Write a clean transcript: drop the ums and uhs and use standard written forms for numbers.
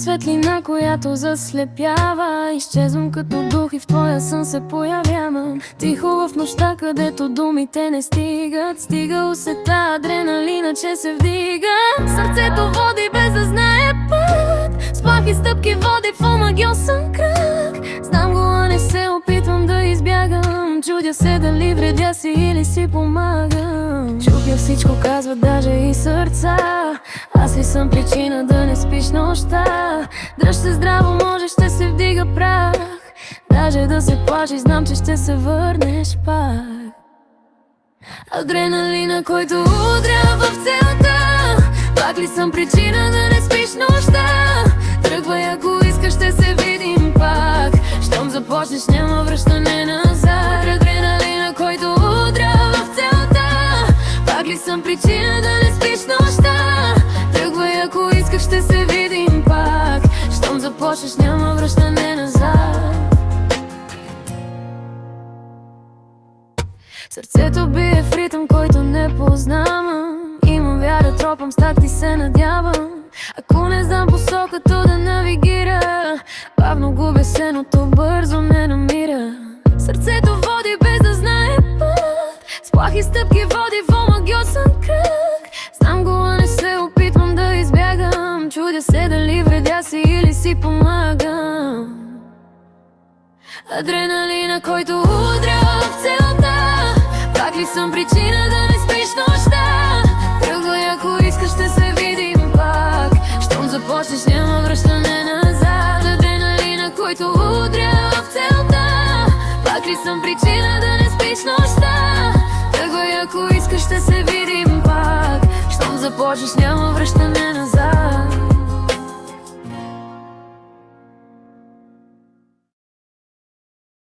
светлина, която заслепява. Изчезвам като дух и в твоя сън се появявам. Тихо в нощта, където думите не стигат. Стига усета адреналина, че се вдига. Сърцето води без да знае път. Сплахи стъпки води в омагьосан кръг. Знам го, а не се опитвам да избягам. Чудя се дали вредя си или си помагам. Чупя всичко, казват даже и сърца. Аз ли съм причина да не спиш нощта? Дръж се здраво, може ще се вдига прах. Даже да се плашиш, знам, че ще се върнеш пак. Адреналина, който удря в целта. Пак ли съм причина да не спиш нощта? Тръгвай, ако искаш, ще се видим пак. Щом започнеш, няма връщане назад. Адреналина, който удря в целта. Пак ли съм причина да не спиш нощта? Тръгвай, ако искаш, ще се видим пак. Щом започнеш, няма връщане назад. Сърцето бие в ритъм, който не познавам. Имам вяра, тропам с такти се надявам. Ако не знам посоката да навигира, бавно губя сеното, бързо не намира. Сърцето води без да знае път. С плахи стъпки води в омагьосан кръг. Знам го, а не се опитвам да избягам. Чудя се дали вредя си или си помагам. Адреналина, който удря в целта. Пак ли съм причина да не спиш нощта? Тръгвай, ако искаш, ще се видим пак. Щом започнеш, няма връщане назад. Адреналина, който удря в целта. Пак ли съм причина да не спиш нощта? Тръгвай, ако искаш, ще се видим пак. Щом започнеш, няма връщане назад.